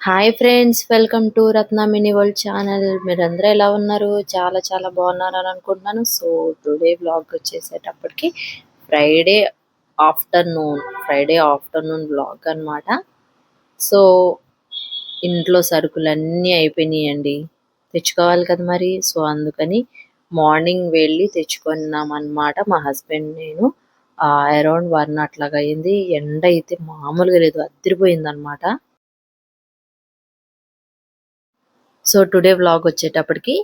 Hi friends, welcome to Ratna mini world channel. మీరందరూ ఎలా ఉన్నారు? చాలా చాలా బాగున్నారని అనుకుంటున్నాను. సో టుడే బ్లాగ్ వచ్చేసేటప్పటికి ఫ్రైడే ఫ్రైడే ఆఫ్టర్నూన్ బ్లాగ్ అన్నమాట. సో ఇంట్లో సరుకులన్నీ అయిపోయినాయండి, తెచ్చుకోవాలి కదా మరి. సో అందుకని మార్నింగ్ వెళ్ళి తెచ్చుకున్నాం అన్నమాట, మా హస్బెండ్ నేను. అరౌండ్ 1 అట్లాగా అయింది. ఎండ అయితే మామూలుగా లేదు, అదిరిపోయింది అనమాట. సో టుడే వ్లాగ్ వచ్చేటప్పటికి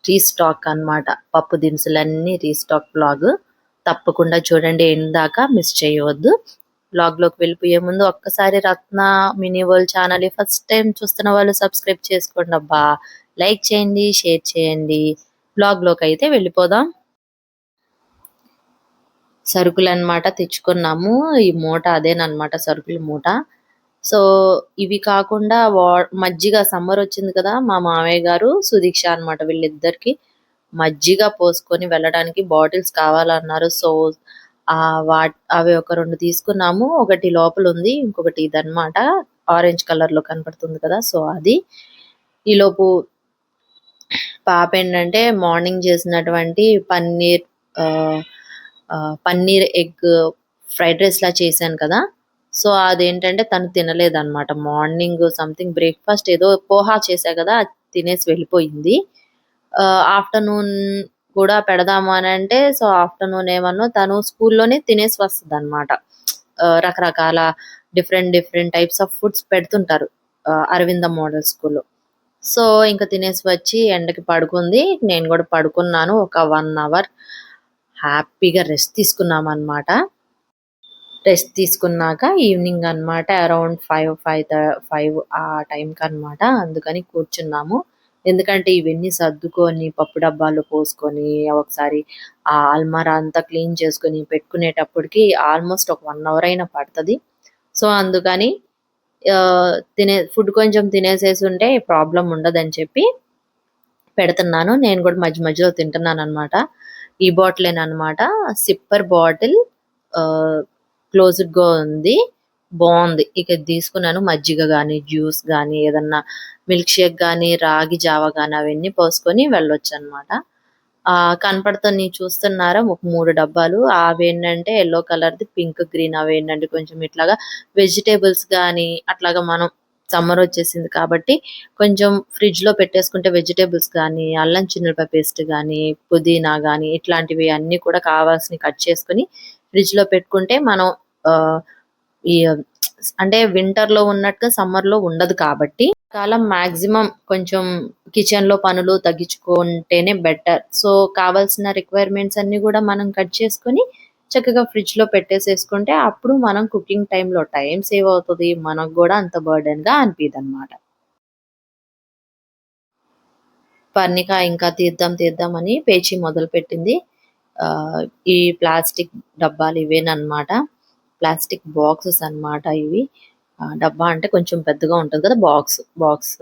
రీస్టాక్ అన్నమాట. పప్పు దినుసులన్నీ రీస్టాక్ వ్లాగ్. తప్పకుండా చూడండి, ఎండ్ దాకా మిస్ చేయవద్దు. వ్లాగ్లోకి వెళ్ళిపోయే ముందు ఒక్కసారి Ratna mini world channel first time చూస్తున్న వాళ్ళు సబ్స్క్రైబ్ చేసుకోండి అబ్బా. లైక్ చేయండి, షేర్ చేయండి. వ్లాగ్లోకి అయితే వెళ్ళిపోదాం. సరుకులు అన్నమాట తెచ్చుకున్నాము. ఈ మూట అదేనమాట, సరుకుల మూట. సో ఇవి కాకుండా మజ్జిగ, సమ్మర్ వచ్చింది కదా, మా మామయ్య గారు సుదీక్ష అన్నమాట, వీళ్ళిద్దరికి మజ్జిగ పోసుకొని వెళ్ళడానికి బాటిల్స్ కావాలన్నారు. సో ఆ అవి ఒక 2 తీసుకున్నాము. ఒకటి లోపల ఉంది, ఇంకొకటి ఇదన్నమాట, ఆరెంజ్ కలర్ లో కనపడుతుంది కదా. సో అది ఈలోపు పాప ఏంటంటే మార్నింగ్ చేసినటువంటి ఆ, పన్నీర్ ఎగ్ ఫ్రైడ్ రైస్ లా చేశాను కదా. సో అదేంటంటే తను తినలేదన్నమాట. మార్నింగ్ సంథింగ్ బ్రేక్ఫాస్ట్ ఏదో పోహా చేశా కదా, అది తినేసి వెళ్ళిపోయింది. ఆఫ్టర్నూన్ కూడా పెడదాము అని అంటే, సో ఆఫ్టర్నూన్ ఏమన్నా తను స్కూల్లోనే తినేసి వస్తుంది అనమాట. రకరకాల different different types of foods పెడుతుంటారు అరవింద మోడల్ స్కూల్లో. సో ఇంకా తినేసి వచ్చి ఎండకి పడుకుంది. నేను కూడా పడుకున్నాను. ఒక 1 అవర్ హ్యాపీగా రెస్ట్ తీసుకున్నాం అనమాట. రెస్ట్ తీసుకున్నాక ఈవినింగ్ అన్నమాట, అరౌండ్ 5 ఆ టైంకి అన్నమాట. అందుకని కూర్చున్నాము. ఎందుకంటే ఇవన్నీ సర్దుకొని పప్పు డబ్బాలు పోసుకొని ఒకసారి ఆ అల్మారా అంతా క్లీన్ చేసుకొని పెట్టుకునేటప్పటికి ఆల్మోస్ట్ ఒక 1 అవర్ అయినా పడుతుంది. సో అందుకని ఫుడ్ కొంచెం తినేసేసి ఉంటే ప్రాబ్లం ఉండదని చెప్పి పెడుతున్నాను. నేను కూడా మధ్య మధ్యలో తింటున్నాను అనమాట. ఈ బాటిలేనమాట, సిప్పర్ బాటిల్, క్లోజ్డ్ గా ఉంది, బాగుంది. ఇక తీసుకున్నాను. మజ్జిగ గాని, జ్యూస్ గాని, ఏదన్నా మిల్క్ షేక్ గాని, రాగి జావ గాని అవన్నీ పోసుకొని వెళ్ళొచ్చు అనమాట. కనపడుతుంది, చూస్తున్నారా, ఒక 3 డబ్బాలు. అవేంటంటే ఎల్లో కలర్ది, పింక్ గ్రీన్. అవేంటంటే కొంచెం ఇట్లాగా వెజిటేబుల్స్ గాని అట్లాగా, మనం సమ్మర్ వచ్చేసింది కాబట్టి కొంచెం ఫ్రిడ్జ్ లో పెట్టేసుకుంటే వెజిటేబుల్స్ కానీ, అల్లం చిన్నులపాయ పేస్ట్ కానీ, పుదీనా కానీ, ఇట్లాంటివి అన్ని కూడా కావాల్సినవి కట్ చేసుకుని ఫ్రిడ్జ్ లో పెట్టుకుంటే మనం ఆ, ఈ అంటే వింటర్ లో ఉన్నట్టుగా సమ్మర్ లో ఉండదు కాబట్టి కాలం మాక్సిమం కొంచెం కిచెన్ లో పనులు తగ్గించుకుంటేనే బెటర్. సో కావాల్సిన రిక్వైర్మెంట్స్ అన్ని కూడా మనం కట్ చేసుకొని చక్కగా ఫ్రిడ్జ్ లో పెట్టేసేసుకుంటే అప్పుడు మనం కుకింగ్ టైంలో టైం సేవ్ అవుతుంది, మనకు కూడా అంత బర్డెన్ గా అనిపిదు అనమాట. పర్ణిక ఇంకా తీద్దాం తీద్దాం అని పేచి మొదలు పెట్టింది. ఆ ఈ ప్లాస్టిక్ డబ్బాలు ఇవేనమాట, ప్లాస్టిక్ బాక్సెస్ అన్నమాట ఇవి. డబ్బా అంటే కొంచెం పెద్దగా ఉంటుంది కదా, బాక్స్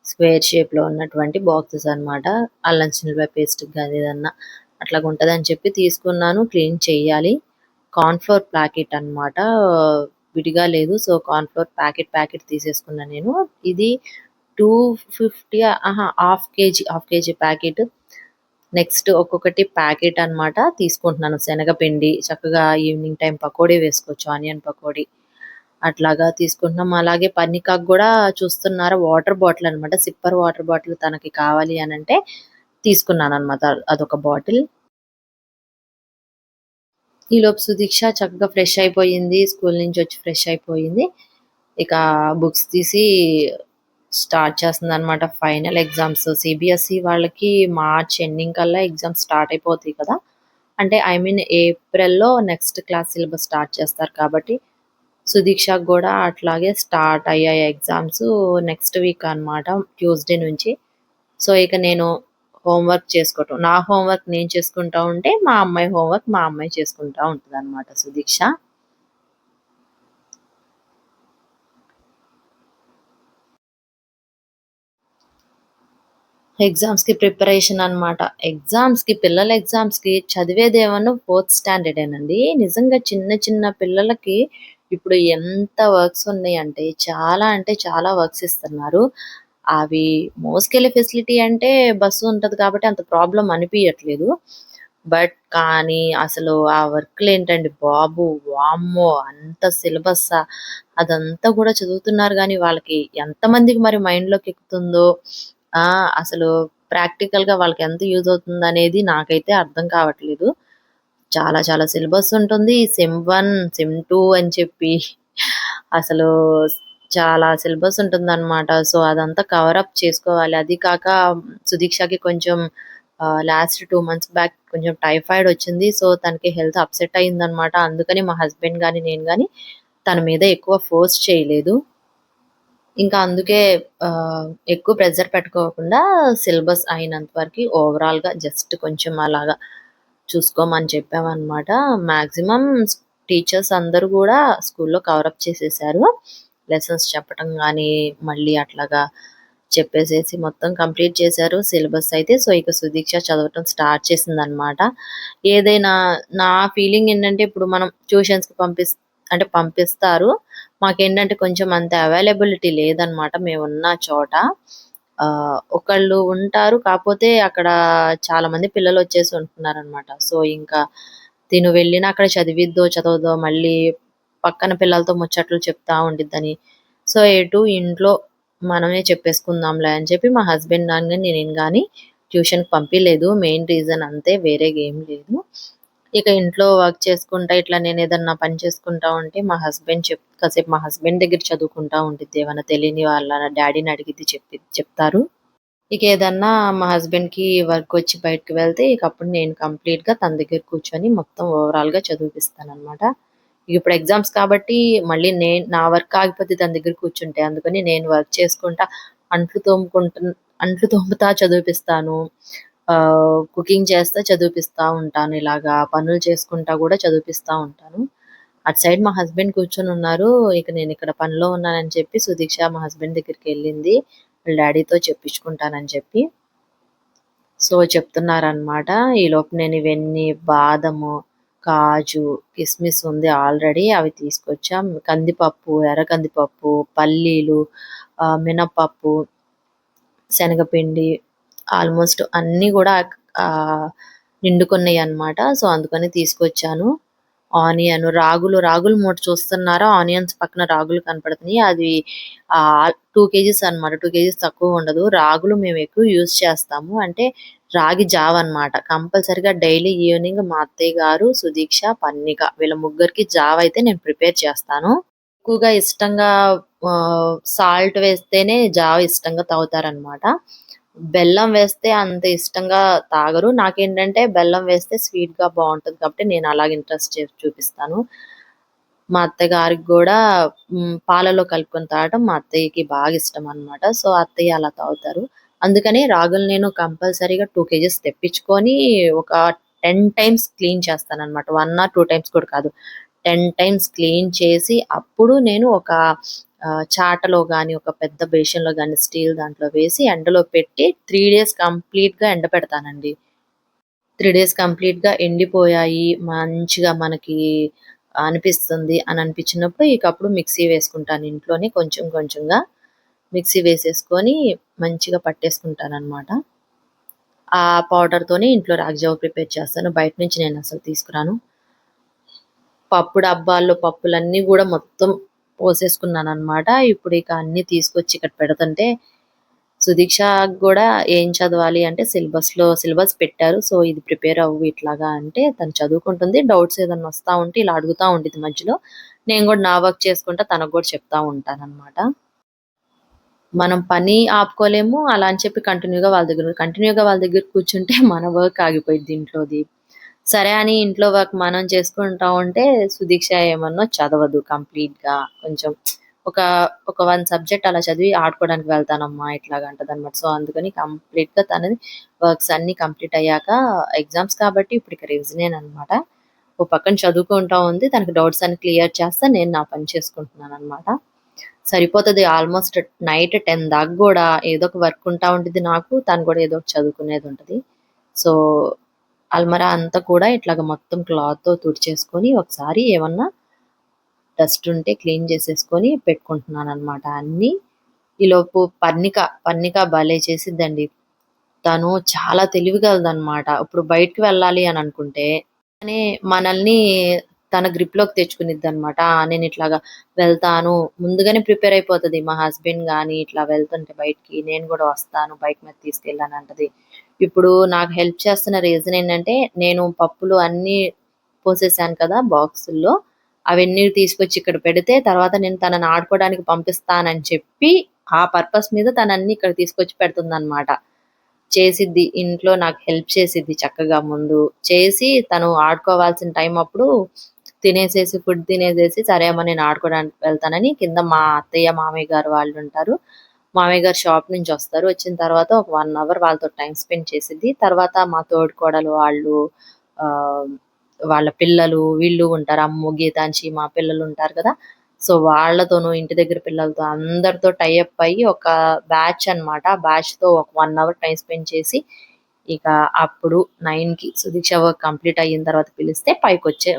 స్క్వేర్ షేప్ లో ఉన్నటువంటి బాక్సెస్ అన్నమాట. అల్లం చిన్నులపాయ పేస్ట్ కానీ ఏదన్నా అట్లాగా ఉంటది అని చెప్పి తీసుకున్నాను. క్లీన్ చేయాలి. కార్న్‌ఫ్లోర్ ప్యాకెట్ అన్నమాట, విడిగా లేదు. సో కార్న్‌ఫ్లోర్ ప్యాకెట్ తీసేసుకున్నాను నేను. ఇది 250, హాఫ్ కేజీ ప్యాకెట్. నెక్స్ట్ ఒక్కొక్కటి ప్యాకెట్ అన్నమాట తీసుకుంటున్నాను. శనగపిండి చక్కగా ఈవినింగ్ టైం పకోడీ వేసుకోవచ్చు, ఆనియన్ పకోడీ అట్లాగా తీసుకుంటున్నాం. అలాగే పన్నికాకు కూడా చూస్తున్నారా, వాటర్ బాటిల్ అన్నమాట, సిప్పర్ వాటర్ బాటిల్ తనకి కావాలి అని అంటే తీసుకున్నాను అనమాట, అదొక బాటిల్. ఈలోపు సుదీక్ష చక్కగా ఫ్రెష్ అయిపోయింది, స్కూల్ నుంచి వచ్చి ఫ్రెష్ అయిపోయింది. ఇక బుక్స్ తీసి స్టార్ట్ చేస్తుంది అనమాట. ఫైనల్ ఎగ్జామ్స్ సిబిఎస్ఈ వాళ్ళకి మార్చ్ ఎండింగ్ కల్లా ఎగ్జామ్స్ స్టార్ట్ అయిపోతాయి కదా. అంటే ఐ మీన్ ఏప్రిల్లో నెక్స్ట్ క్లాస్ సిలబస్ స్టార్ట్ చేస్తారు కాబట్టి సుదీక్షకు కూడా అట్లాగే స్టార్ట్ అయ్యాయి ఎగ్జామ్స్ నెక్స్ట్ వీక్ అన్నమాట, ట్యూస్డే నుంచి. సో ఇక నేను హోంవర్క్ చేసుకోవటం, నా హోంవర్క్ నేను చేసుకుంటా ఉంటే మా అమ్మాయి హోంవర్క్ మా అమ్మాయి చేసుకుంటా ఉంటుంది అనమాట సుదీక్ష. ఎగ్జామ్స్ కి ప్రిపరేషన్ అన్నమాట. పిల్లల ఎగ్జామ్స్ కి చదివేదేమన్నా 4th స్టాండర్డేనండి. నిజంగా చిన్న చిన్న పిల్లలకి ఇప్పుడు ఎంత వర్క్స్ ఉన్నాయంటే చాలా అంటే చాలా వర్క్స్ ఇస్తున్నారు. అవి మోసుకెళ్ళే ఫెసిలిటీ అంటే బస్సు ఉంటది కాబట్టి అంత ప్రాబ్లమ్ అనిపియట్లేదు. కానీ అసలు ఆ వర్క్‌లేంటండి బాబు! వామ్మో! అంత సిలబస్సా? అదంతా కూడా చదువుతున్నారు గానీ వాళ్ళకి ఎంతమందికి మరి మైండ్‌లోకి ఎక్కుతుందో ఆ! అసలు ప్రాక్టికల్‌గా వాళ్ళకి ఎంత యూజ్ అవుతుందనేది నాకైతే అర్థం కావట్లేదు. చాలా చాలా సిలబస్ ఉంటుంది. సెమ్ 1, సెమ్ 2 అని చెప్పి అసలు చాలా సిలబస్ ఉంటుందనమాట. సో, అదంతా కవర్ అప్ చేసుకోవాలి. అది కాక సుదీక్షకి కొంచెం లాస్ట్ 2 మంత్స్ బ్యాక్ కొంచెం టైఫాయిడ్ వచ్చింది. సో, తనకి హెల్త్ అప్‌సెట్ అయిందనమాట. అందుకని మా హస్బెండ్ గాని, నేను గాని తన మీద ఎక్కువ ఫోర్స్ చేయలేదు. ఇంకా అందుకే ఎక్కువ ప్రెషర్ పెట్టుకోకుండా సిలబస్ అయినంత వరకి ఓవరాల్‌గా జస్ట్ కొంచెం అలాగా చూసుకోమని చెప్పామనమాట. మాక్సిమం టీచర్స్ అందరూ గూడా స్కూల్లో కవరప్ చేసేసారు. లెసన్స్ చెప్పటం గానీ, మళ్ళీ అట్లాగా చెప్పేసేసి మొత్తం కంప్లీట్ చేశారు సిలబస్ అయితే. సో, ఇక సుదీక్ష చదవటం స్టార్ట్ చేసిందనమాట. ఏదైనా నా ఫీలింగ్ ఏంటంటే, ఇప్పుడు మనం ట్యూషన్స్‌కి అంటే పంపిస్తారు. మాకేంటంటే కొంచెం అంత అవైలబిలిటీ లేదనమాట మేమున్న చోట. ఒకళ్ళు ఉంటారు. కాపోతే అక్కడ చాలా మంది పిల్లలొచ్చేసి ఉంటున్నారనమాట. సో, ఇంకా తిను వెళ్ళినా అక్కడ చదివిద్దో, చదవదో మళ్ళీ పక్కన పిల్లలతో ముచ్చట్లు చెప్తా ఉండిద్దని. సో, ఎటు ఇంట్లో మనమే చెప్పేసుకుందాంలే అని చెప్పి మా హస్బెండ్ గాని, నేను గాని ట్యూషన్‌కి పంపియలేదు. మెయిన్ రీజన్ అంతే వేరేగా ఏం లేదు. ఇక ఇంట్లో వర్క్ చేసుకుంటా ఇట్లా నేనేదన్నా పని చేసుకుంటా ఉంటే కాసేపు మా హస్బెండ్ దగ్గర చదువుకుంటా ఉండిద్ది. ఏమన్నా తెలియని వాళ్ళ డ్యాడీని అడిగిద్ది చెప్తారు. ఇక ఏదన్నా మా హస్బెండ్‌కి వర్కొచ్చి బయటకి వెళ్తే ఇక అప్పుడు నేను కంప్లీట్‌గా తన దగ్గర కూర్చొని మొత్తం ఓవరాల్‌గా చదివిపిస్తాననమాట. ఇప్పుడు ఎగ్జామ్స్ కాబట్టి మళ్ళీ నా వర్క్ ఆగిపోద్ది తన దగ్గర కూర్చుంటే. అందుకని నేను వర్క్ చేసుకుంటా అంట్లు తోముకుంటున్ అంట్లు తోముతా చదివిపిస్తాను. కుకింగ్ చేస్తా చదివిపిస్తా ఉంటాను. ఇలాగా పనులు చేసుకుంటా గూడా చదివిపిస్తా ఉంటాను. అటు సైడ్ మా హస్బెండ్ కూర్చొనున్నారు. ఇక నేనిక్కడ పనిలో ఉన్నానని చెప్పి సుదీక్ష మా హస్బెండ్ దగ్గరికెళ్ళింది. వాళ్ళ డ్యాడీతో చెప్పించుకుంటానని చెప్పి. సో, చెప్తున్నారనమాట. ఈలోపు నేను ఇవన్నీ బాదము, కాజు, కిస్మిస్ ఉంది ఆల్రెడీ అవి తీసుకొచ్చాం. కందిపప్పు, ఎర్ర కందిపప్పు, పల్లీలు, మినపప్పు, శనగపిండి ఆల్మోస్ట్ అన్నీ గూడా నిండుకున్నయనమాట. సో, అందుకని తీసుకొచ్చాను. రాగులు మూట చూస్తున్నారా? ఆనియన్స్ పక్కన రాగులు కనపడుతున్నాయి. అది 2 కేజీస్ అనమాట. 2 కేజీస్ తక్కువుండదు. రాగులు మేమెక్కువ యూజ్ చేస్తాము. అంటే రాగి జావ అనమాట. కంపల్సరీగా డైలీ ఈవినింగ్ మా అత్తయ్య గారు, సుదీక్ష, పన్నిక వీళ్ళ ముగ్గురికి జావ అయితే నేను ప్రిపేర్ చేస్తాను. ఎక్కువగా ఇష్టంగా సాల్ట్ వేస్తేనే జావ ఇష్టంగా తాగుతారనమాట. బెల్లం వేస్తే అంత ఇష్టంగా తాగరు. నాకేంటంటే బెల్లం వేస్తే స్వీట్‌గా బావుంటది కాబట్టి నేను అలాగ ఇంట్రెస్ట్ చేసి చూపిస్తాను. మా అత్తగారికి గూడా పాలలో కలుపుకొని తాగటం మా అత్తయ్యకి బాగా ఇష్టమనమాట. సో, అత్తయ్య అలా తాగుతారు. అందుకని రాగులు నేను కంపల్సరీగా 2 కేజీస్ తెప్పించుకొని ఒక 10 టైమ్స్ క్లీన్ చేస్తాననమాట. 1 ఆర్ 2 టైమ్స్ కూడా కాదు. 10 టైమ్స్ క్లీన్ చేసి అప్పుడు నేను ఒక చాటలో గాని, ఒక పెద్ద బేషన్‌లో గాని, స్టీల్ దాంట్లో వేసి ఎండలో పెట్టి 3 డేస్ కంప్లీట్‌గా ఎండబెడతానండి. 3 డేస్ కంప్లీట్‌గా ఎండిపోయాయి. మంచిగా మనకి అనిపిస్తుంది అని అనిపించినప్పుడు ఇక అప్పుడు మిక్సీ వేసుకుంటాను ఇంట్లోనే కొంచెం కొంచెంగా. మిక్సీ వేసేసుకొని మంచిగా పట్టేసుకుంటాననమాట. ఆ పౌడర్‌తోనే ఇంట్లో రాగి జావ ప్రిపేర్ చేస్తాను. బయట నుంచి నేనసలు తీసుకురాను. పప్పు డబ్బాల్లో పప్పులన్నీ గూడా మొత్తం పోసేసుకున్నాననమాట. ఇప్పుడిక అన్నీ తీసుకొచ్చి ఇక్కడ పెడుతుంటే సుదీక్షకి గూడా ఏం చదవాలి అంటే సిలబస్ పెట్టారు. సో, ఇది ప్రిపేర్ అవ్వు ఇట్లాగా అంటే తను చదువుకుంటుంది. డౌట్స్ ఏదన్నా వస్తా ఉంటే ఇలా అడుగుతా ఉండిద్ది మధ్యలో. నేను గూడా నా వర్క్ చేసుకుంటా తనకు గూడా చెప్తా ఉంటాననమాట. మనం పని ఆపుకోలేము. అలా అని చెప్పి కంటిన్యూ‌గా వాళ్ళ దగ్గర కూర్చుంటే మన వర్క్ ఆగిపోయిద్ది ఇంట్లోది. సరే అని ఇంట్లో వర్క్ మనం చేసుకుంటా ఉంటే సుదీక్ష ఏమన్నా చదవదు కంప్లీట్‌గా. కొంచెం ఒక ఒక 1 సబ్జెక్ట్ అలా చదివి ఆడుకోవడానికి వెళ్తానమ్మా ఇట్లాగ అంటదనమాట. సో, అందుకని కంప్లీట్‌గా తనది వర్క్స్ అన్నీ కంప్లీట్ అయ్యాక ఎగ్జామ్స్ కాబట్టి ఇప్పుడిక రివిజనేననమాట. ఓ పక్కన చదువుకుంటా ఉంది. తనకి డౌట్స్ అన్నీ క్లియర్ చేస్తా. నేను నా పని చేసుకుంటున్నాననమాట. సరిపోతది ఆల్మోస్ట్ నైట్ 10 దాకా గూడా ఏదో ఒక వర్క్ ఉంటా ఉండిద్ది నాకు. తను గూడా ఏదో ఒకటి చదువుకునేదుంటది. సో, అల్మరా అంతా కూడా ఇట్లాగ మొత్తం క్లాత్‌తో తుడిచేసుకొని ఒకసారి ఏమన్నా డస్ట్ ఉంటే క్లీన్ చేసేసుకొని పెట్టుకుంటున్నాననమాట అన్నీ. ఈలోపు పర్ణిక భలే చేసిద్దండి. తను చాలా తెలివిగలదనమాట. ఇప్పుడు బయటికి వెళ్ళాలి అని అనుకుంటే, తనే మనల్ని తన గ్రిప్‌లోకి తెచ్చుకునిద్దనమాట. నేనిట్లాగా వెళ్తాను, ముందుగానే ప్రిపేర్ అయిపోతది. మా హస్బెండ్ గాని ఇట్లా వెళ్తుంటే బయటికి, నేను గూడా వస్తాను, బైక్ మీద తీసుకెళ్ళనంటది. ఇప్పుడు నాకు హెల్ప్ చేస్తున్న రీజన్ ఏంటంటే, నేను పప్పులు అన్నీ పోసేసాను కదా బాక్సుల్లో, అవన్నీ తీసుకొచ్చి ఇక్కడ పెడితే, తర్వాత నేను తనని ఆడుకోవడానికి పంపిస్తానని చెప్పి, ఆ పర్పస్ మీద తనన్నీ ఇక్కడ తీసుకొచ్చి పెడుతుందనమాట. చేసిద్ది. ఇంట్లో నాకు హెల్ప్ చేసిద్ది చక్కగా ముందు. చేసి తను ఆడుకోవాల్సిన టైం అప్పుడు ఫుడ్ తినేసేసి, సరే అమ్మ నేను ఆడుకోవడానికి వెళ్తానని కింద మా అత్తయ్య, మామయ్య గారు వాళ్ళుంటారు. మామయ్య గారు షాప్ నుంచొస్తారు. వచ్చిన తర్వాత ఒక 1 అవర్ వాళ్ళతో టైమ్ స్పెండ్ చేసిద్ది. తర్వాత మా తోడికోడలు వాళ్ళు ఆహ్, వాళ్ళ పిల్లలు వీళ్ళు ఉంటారు. అమ్ము, గీతాంచి మా పిల్లలుంటారు కదా! సో, వాళ్ళతోనూ ఇంటి దగ్గర పిల్లలతో అందరితో టై అప్ అయ్యి ఒక బ్యాచ్ అన్నమాట. ఆ బ్యాచ్‌తో ఒక 1 అవర్ టైమ్ స్పెండ్ చేసి, ఇక అప్పుడు 9కి సుదీక్ష వర్క్ కంప్లీట్ అయిన తర్వాత పిలిస్తే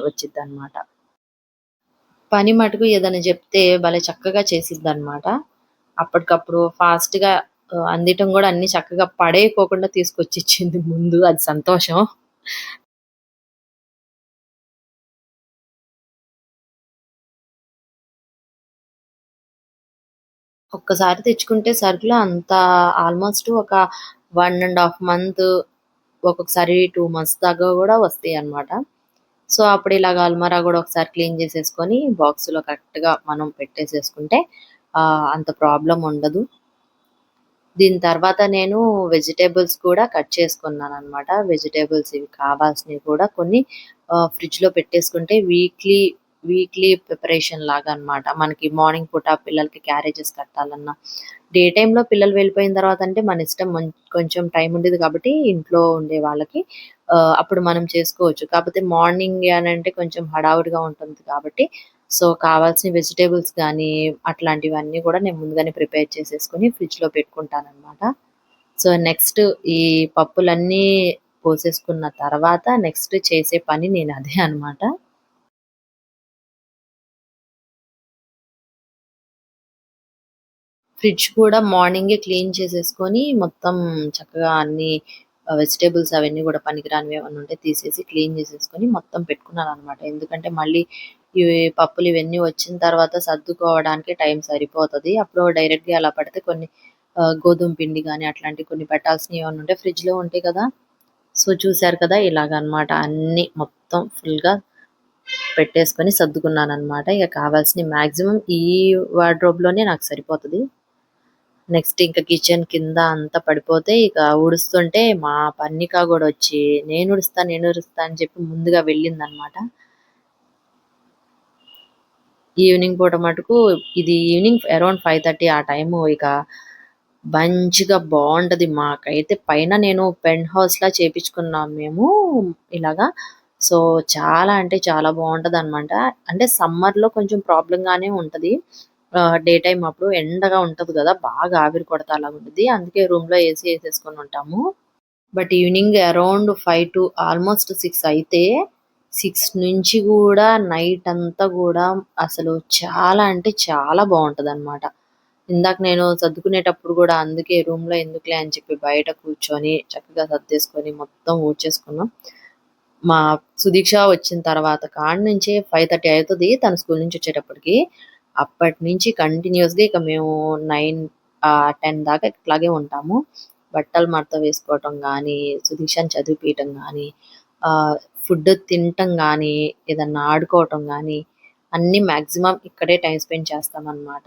వచ్చిద్దన్నమాట. పని మటుకు ఏదైనా జెప్తే భలే చక్కగా చేసిద్దనమాట. అప్పటికప్పుడు ఫాస్ట్‌గా అందియటం గూడా అన్నీ చక్కగా పడేయకోకుండా తీసుకొచ్చిచ్చింది ముందు. అది సంతోషం. ఒక్కసారి తెచ్చుకుంటే సరుకులు అంత ఆల్‌మోస్ట్ ఒక 1 ½ మంత్, ఒక్కొక్కసారి 2 మంత్స్ దాకా గూడా వస్తాయన్నమాట. సో, అప్పుడు ఇలాగ అల్మారా గూడా ఒకసారి క్లీన్ జేసేసుకొని బాక్స్‌లో కరెక్ట్‌గా మనం పెట్టేసేసుకుంటే అంత ప్రాబ్లమ్ ఉండదు. దీని తర్వాత నేను వెజిటబుల్స్ కూడా కట్ చేసుకున్నాననమాట. వెజిటబుల్స్ ఇవి కావాల్సినవి కూడా కొన్ని ఫ్రిడ్జ్‌లో పెట్టేసుకుంటే వీక్లీ ప్రిపరేషన్ లాగా అనమాట. మనకి మార్నింగ్ పూట పిల్లలకి క్యారేజెస్ కట్టాలన్నా, డే టైమ్‌లో పిల్లలు వెళ్ళిపోయిన తర్వాత అంటే మన ఇష్టం కొంచెం టైం ఉండేది కాబట్టి ఇంట్లో ఉండే వాళ్ళకి అప్పుడు మనం చేసుకోవచ్చు. కాకపోతే మార్నింగ్ అనంటే కొంచెం హడావుడిగా ఉంటుంది కాబట్టి సో, కావాల్సిన వెజిటబుల్స్ గానీ, అట్లాంటివన్నీ గూడా నేను ముందుగానే ప్రిపేర్ చేసేసుకొని ఫ్రిడ్జ్‌లో పెట్టుకుంటాననమాట. సో, నెక్స్ట్ ఈ పప్పులన్నీ పోసేసుకున్న తర్వాత నెక్స్ట్ చేసే పని నేనదే అనమాట. ఫ్రిడ్జ్ కూడా మార్నింగే క్లీన్ చేసేసుకొని మొత్తం చక్కగా అన్నీ వెజిటబుల్స్ అవన్నీ గూడా పనికిరానివి ఏమన్నా ఉంటే తీసేసి క్లీన్ చేసేసుకొని మొత్తం పెట్టుకున్నాననమాట. ఎందుకంటే మళ్ళీ ఇవి పప్పులు ఇవన్నీ వచ్చిన తర్వాత సర్దుకోవడానికి టైం సరిపోతది. అప్పుడు డైరెక్ట్‌గా అలా పెడితే కొన్ని గోధుమ పిండి గాని అట్లాంటివి కొన్ని పెట్టాల్సినవి ఏమన్నా ఉంటే ఫ్రిడ్జ్‌లో ఉంటాయి కదా! సో, చూసారు కదా! ఇలాగనమాట అన్నీ మొత్తం ఫుల్‌గా పెట్టేసుకొని సర్దుకున్నాననమాట. ఇక కావాల్సినయి మాక్సిమం ఈ వార్డ్‌రోబ్‌లోనే నాకు సరిపోతది. నెక్స్ట్ ఇంక కిచెన్ కింద అంతా పడిపోతే ఇక ఊడుస్తుంటే మా పర్ణిక గూడా వచ్చి నేనుడుస్తా అని చెప్పి ముందుగా వెళ్ళిందనమాట. ఈవినింగ్ పూట మటుకు ఇది ఈవినింగ్ అరౌండ్ 5:30 ఆ టైము ఇక మంచిగా బావుంటది. మాకైతే పైన నేను పెంట్ హౌస్‌లా చేపించుకున్నాం మేము ఇలాగా. సో, చాలా అంటే చాలా బావుంటదనమాట. అంటే సమ్మర్‌లో కొంచెం ప్రాబ్లమ్‌గానే ఉంటది. డే టైమ్ అప్పుడు ఎండగా ఉంటది గదా! బాగా ఆవిరి కొడతా అలాగుంటది. అందుకే రూమ్‌లో ఏసీ ఏసేసుకొనుంటాము. But evening around 5 to almost 6 అయితే 6 నుంచి గూడా నైట్ అంతా గూడా అసలు చాలా అంటే చాలా బావుంటదనమాట. ఇందాక నేను సర్దుకునేటప్పుడు గూడా అందుకే రూమ్‌లో ఎందుకులే అని చెప్పి బయట కూర్చొని చక్కగా సర్దేసుకొని మొత్తం ఊడ్చేసుకున్నాం. మా సుదీక్ష వచ్చిన తర్వాత కాడ్నుంచి 5:30 అయితది తను స్కూల్ నుంచి వచ్చేటప్పటికి. అప్పటినుంచి కంటిన్యూయస్‌గా ఇక మేము 10 దాకా ఇట్లాగే ఉంటాము. బట్టలు మడత వేసుకోవటం గానీ, సుదీక్షని చదివిపియటం గానీ, ఆహ్, ఫుడ్ తినటం గానీ, ఏదన్నా ఆడుకోవటం గానీ, అన్నీ మాక్సిమం ఇక్కడే టైమ్ స్పెండ్ చేస్తామనమాట.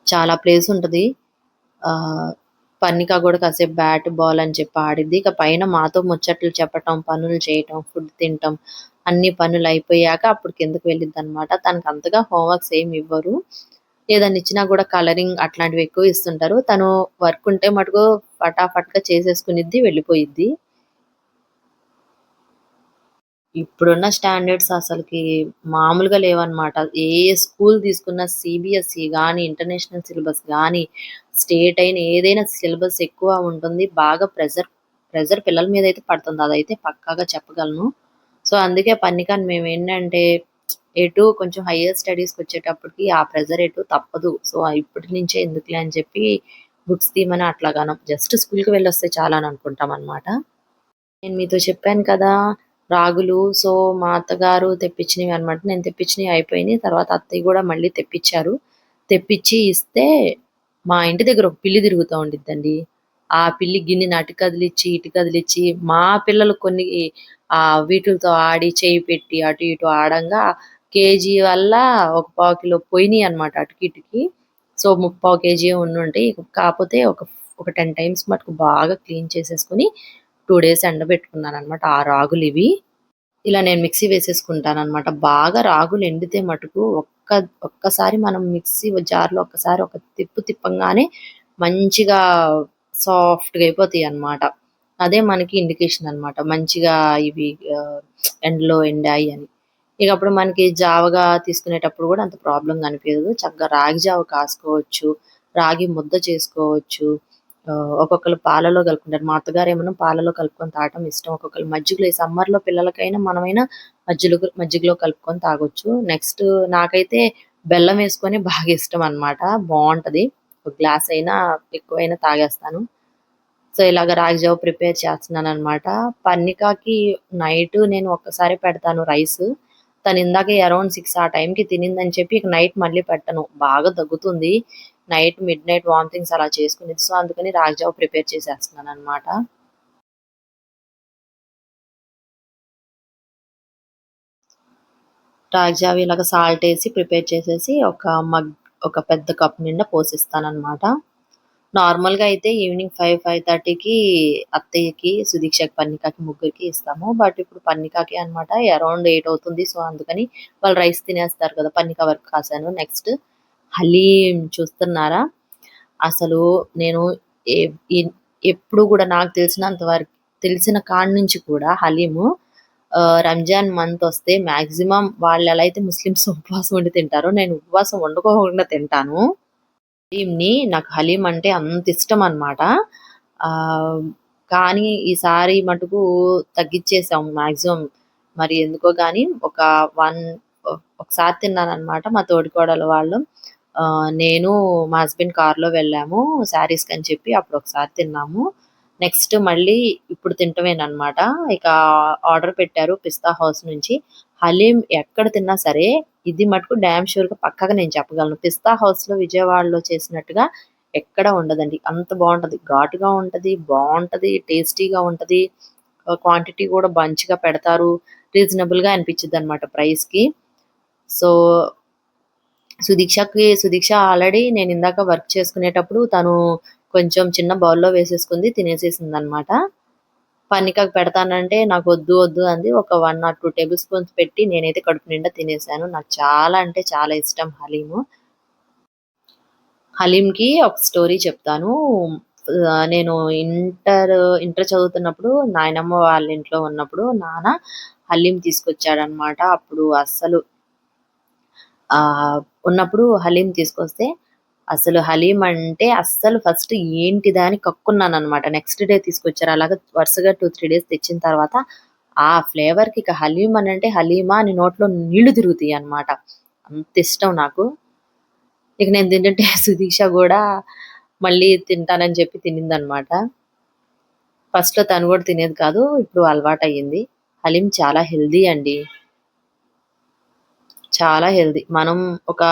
చాలా ప్లేసుంటది. ఆహ్, పర్ణిక గూడా కాసేపు బ్యాట్, బాల్ అని చెప్పి ఆడిద్ది. ఇక పైన మాతో ముచ్చట్లు చెప్పటం, పనులు చేయటం, ఫుడ్ తినటం, అన్ని పనులయిపోయాక అప్పుడు కిందకి వెళ్ళిద్దనమాట. తనకంతగా హోమ్ వర్క్స్ ఏమి ఇవ్వరు. ఏదన్నా ఇచ్చినా గూడా కలరింగ్ అట్లాంటివి ఎక్కువ ఇస్తుంటారు. తను వర్క్ ఉంటే మటుకు ఫటాఫట్‌గా చేసేసుకునిద్ది, వెళ్ళిపోయిద్ది. ఇప్పుడున్న స్టాండర్డ్స్ అసలకి మామూలుగా లేవన్నమాట. ఏ స్కూల్ తీసుకున్నా సీబీఎస్‌ఈ గాని, ఇంటర్నేషనల్ సిలబస్ గాని, స్టేట్ అయిన ఏదైనా సిలబస్ ఎక్కువ ఉంటుంది. బాగా ప్రెషర్ పిల్లల మీదైతే పడుతుంది. అదైతే పక్కాగా చెప్పగలను. సో, అందుకే పన్నికని మేమేంటంటే ఎటు కొంచెం హైయర్ స్టడీస్‌కొచ్చేటప్పటికి ఆ ప్రెషర్ ఎటు తప్పదు. సో, ఇప్పటి నుంచే ఎందుకులే అని చెప్పి బుక్స్ తీయమని అట్లాగనం. జస్ట్ స్కూల్‌కి వెళ్ళొస్తే చాలని అనుకుంటామనమాట. నేను మీతో చెప్పాను కదా! రాగులు. సో, మా అత్తగారు తెప్పించినవనమాట. నేను తెప్పించినయి అయిపోయినియి. తర్వాత అత్తయ్య గూడా మళ్ళీ తెప్పిచ్చారు. తెప్పిచ్చి ఇస్తే మా ఇంటి దగ్గర ఒక పిల్లి తిరుగుతా ఉండిద్దండి. ఆ పిల్లి గిన్నెని అటు కదిలిచ్చి, ఇటు కదిలిచ్చి మా పిల్లలు కొన్ని వీటిలతో ఆడి చేయి పెట్టి అటు ఇటు ఆడంగా కేజీ వల్ల ఒక పావు కిలో పోయినియనమాట అటుకి ఇటుకి. సో, ముప్పావు కేజీయే ఉండుంటాయి. కాపోతే ఒక 10 టైమ్స్ మటుకు బాగా క్లీన్ చేసేసుకొని 2 డేస్ ఎండబెట్టుకున్నాననమాట ఆ రాగులివి. ఇలా నేను మిక్సీ వేసేసుకుంటాననమాట. బాగా రాగులు ఎండితే మటుకు ఒక్కసారి మనం మిక్సీ జార్‌లో ఒక్కసారి ఒక తిప్పంగానే మంచిగా సాఫ్ట్‌గా అయిపోతాయన్నమాట. అదే మనకి ఇండికేషన్ అనమాట. మంచిగా ఇవి ఆహ్, ఎండలో ఎండాయి అని. ఇక అప్పుడు మనకి జావగా తీసుకునేటప్పుడు గూడా అంత ప్రాబ్లమ్ కనిపియదు. చక్కగా రాగి జావ కాసుకోవచ్చు. రాగి ముద్ద చేసుకోవచ్చు. ఒక్కొక్కళ్ళు పాలలో కలుపుకుంటారు. మా అత్తగారేమో పాలలో కలుపుకొని తాగటం ఇష్టం. ఒక్కొక్కళ్ళు మజ్జిగలో ఈ సమ్మర్‌లో పిల్లలకైనా మనమైనా మజ్జిగలో కలుపుకొని తాగొచ్చు. నెక్స్ట్ నాకైతే బెల్లం వేసుకొని బాగా ఇష్టం అన్నమాట. బావుంటది. ఒక గ్లాస్ అయినా ఎక్కువైనా తాగేస్తాను. సో, ఇలాగ రాగి జావ ప్రిపేర్ చేస్తున్నాననమాట. పన్నికాకి నైటు నేను ఒక్కసారే పెడతాను రైసు. తను ఇందాకే అరౌండ్ 6 ఆ టైంకి తినిందని చెప్పి ఇక నైట్ మళ్ళీ పెట్టను. బాగా దగ్గుతుంది. నైట్ మిడ్‌నైట్ వామిటింగ్స్ అలా చేసుకునిద్ది. సో, అందుకని రాగి జావ ప్రిపేర్ చేసేస్తున్నాననమాట. రాగి జావ ఇలాగ సాల్టేసి ప్రిపేర్ చేసేసి ఒక పెద్ద కప్ నిండా పోసిస్తాననమాట. నార్మల్‌గా అయితే ఈవినింగ్ 5, 5:30కి అత్తయ్యకి, సుదీక్షకి, పర్ణికకి ముగ్గురికి ఇస్తాము. బట్ ఇప్పుడు పర్ణికకి అనమాట అరౌండ్ 8 అవుతుంది. సో, అందుకని వాళ్ళు రైస్ తినేస్తారు కదా! పర్ణిక వరకు కాసాను. నెక్స్ట్ హలీం చూస్తున్నారా? అసలు నేను ఎ ఇన్ ఎప్పుడు గూడా నాకు తెలిసినంత వరకు తెలిసిన కాడి నుంచి కూడా హలీము రంజాన్ మంత్ ఒస్తే మాక్సిమం వాళ్ళెలా అయితే ముస్లిమ్స్ ఉపవాసం ఉండి తింటారో, నేను ఉపవాసం ఉండకోకుండా తింటాను. నాకు హలీం అంటే అంత ఇష్టమనమాట. ఆహ్, కానీ ఈసారి మటుకు తగ్గిచ్చేసాం మాక్సిమం. మరి ఎందుకో గాని ఒక 1 ఒకసారి తిన్నాననమాట. మా తోడికోడలు వాళ్ళు. నేను, మా హస్బెండ్ కార్‌లో వెళ్ళాము. శారీస్‌కని చెప్పి అప్పుడొకసారి తిన్నాము. నెక్స్ట్ మళ్ళీ ఇప్పుడు తింటమేననమాట. ఇక ఆర్డర్ పెట్టారు పిస్తా హౌస్ నుంచి. హలీం ఎక్కడ తిన్నా సరే, ఇది మటుకు డామ్ ష్యూర్‌గా పక్కాగా నేను చెప్పగలను. పిస్తా హౌస్‌లో విజయవాడలో చేసినట్టుగా ఎక్కడ ఉండదండి. అంత బావుంటది. ఘాటుగా ఉంటది, బావుంటది, టేస్టీగా ఉంటది. క్వాంటిటీ గూడా మంచిగా పెడతారు. రీజనబుల్‌గా అనిపిచ్చిద్దనమాట ప్రైస్‌కి. సో, సుదీక్ష ఆల్రెడీ నేనిందాక వర్క్ చేసుకునేటప్పుడు తను కొంచెం చిన్న బౌల్‌లో వేసేసుకుంది. తినేసేసిందనమాట. పన్నికకి పెడతానంటే నాకొద్దు వద్దు అంది. ఒక 1 ఆర్ 2 టేబుల్ స్పూన్స్ పెట్టి నేనైతే కడుపు నిండా తినేసాను. నాకు చాలా అంటే చాలా ఇష్టం హలీము. హలీంకి ఒక స్టోరీ చెప్తాను. నేను ఇంటర్, ఇంటర్ చదువుతున్నప్పుడు నాయనమ్మ వాళ్ళ ఇంట్లో ఉన్నప్పుడు నాన్న హలీం తీసుకొచ్చాడనమాట. అప్పుడు అస్సలు ఆహ్, ఉన్నప్పుడు హలీం తీసుకొస్తే అసలు హలీం అంటే అస్సలు ఫస్ట్ ఏంటిదా అని కక్కున్నాననమాట. నెక్స్ట్ డే తీసుకొచ్చారు. అలాగా వరుసగా 2, 3 డేస్ తెచ్చిన తర్వాత ఆ ఫ్లేవర్‌కి ఇక హలీం అనంటే హలీమా అని నోట్లో నీళ్లు తిరుగుతాయన్నమాట. అంతిష్టం నాకు. ఇక నేను తింటుంటే సుదీక్ష గూడా మళ్ళీ తింటానని చెప్పి తినిందనమాట. ఫస్ట్‌లో తను గూడా తినేది కాదు. ఇప్పుడు అలవాటయింది. హలీం చాలా హెల్తీ అండి. చాలా హెల్తీ. మనం ఒక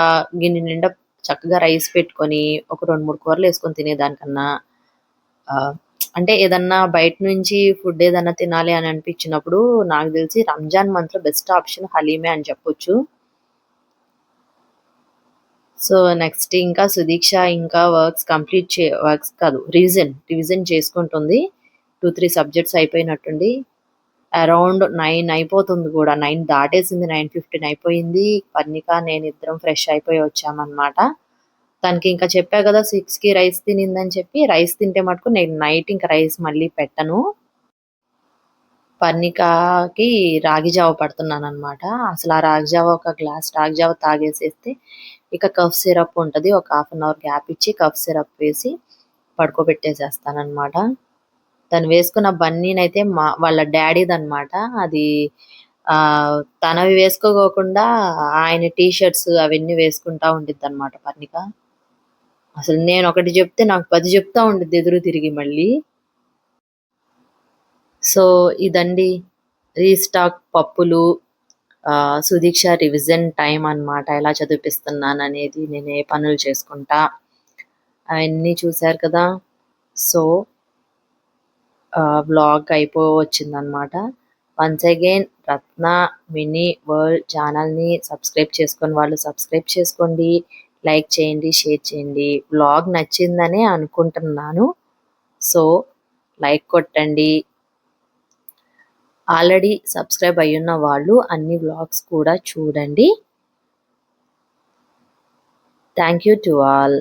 గిన్నె నిండా చక్కగా రైస్ పెట్టుకొని, ఒక 2, 3 కూరలేసుకొని తినేదానికన్నా ఆహ్, అంటే ఏదన్నా బయట నుంచి ఫుడ్ ఏదన్నా తినాలి అని అనిపించినప్పుడు నాకు తెలిసి రంజాన్ మంత్‌లో బెస్ట్ ఆప్షన్ హలీమే అని చెప్పొచ్చు. సో, నెక్స్ట్ ఇంకా సుదీక్ష ఇంకా వర్క్స్ కాదు రివిజన్ చేసుకుంటుంది. 2, 3 సబ్జెక్ట్స్ అయిపోయినట్టుంది. అరౌండ్ 9 అయిపోతుంది గూడా. 9 దాటేసింది. 9:15 అయిపోయింది. పర్ణిక, నేనిద్దరం ఫ్రెష్ అయిపోయి వచ్చామనమాట. తనకి ఇంకా చెప్పా గదా! 6కి రైస్ తినిందని చెప్పి, రైస్ తింటే మటుకు నేను నైట్ ఇంక రైస్ మళ్ళీ పెట్టను. పర్ణికాకి రాగి జావ పడుతున్నాననమాట. అసలు ఆ రాగి జావ ఒక గ్లాస్ రాగి జావ తాగేసేస్తే, ఇక కఫ్ సిరప్ ఉంటది. ఒక హాఫ్ అన్ అవర్ గ్యాప్ ఇచ్చి కఫ్ సిరప్ వేసి పడుకోబెట్టేసేస్తాననమాట. తను వేసుకున్న బన్నీనయితే వాళ్ళ డ్యాడీదనమాట. అది తనవి వేసుకోకోకుండా ఆయన టీ షర్ట్స్ అవన్నీ వేసుకుంటా ఉండిద్దనమాట పర్ణిక. అసలు నేనొకటి జెప్తే నాకు 10 జెప్తా ఉండిద్ది ఎదురు తిరిగి మళ్ళీ. సో, ఇదండి రీస్టాక్ పప్పులు, సుదీక్ష రివిజన్ టైమ్ అనమాట. ఎలా చదివిపిస్తున్నాననేది, నేను ఏ పనులు చేసుకుంటా, అవన్నీ చూసారు కదా! సో, వ్లాగ్ అయిపోవచ్చిందనమాట. Once again Ratna mini world ఛానల్‌ని సబ్స్క్రైబ్ చేసుకోని వాళ్ళు సబ్స్క్రైబ్ చేసుకోండి. లైక్ చేయండి, షేర్ చేయండి. వ్లాగ్ నచ్చిందనే అనుకుంటున్నాను. సో, లైక్ కొట్టండి. ఆల్రెడీ సబ్స్క్రైబ్ అయ్యున్న వాళ్ళు అన్ని వ్లాగ్స్ కూడా చూడండి. Thank you to all.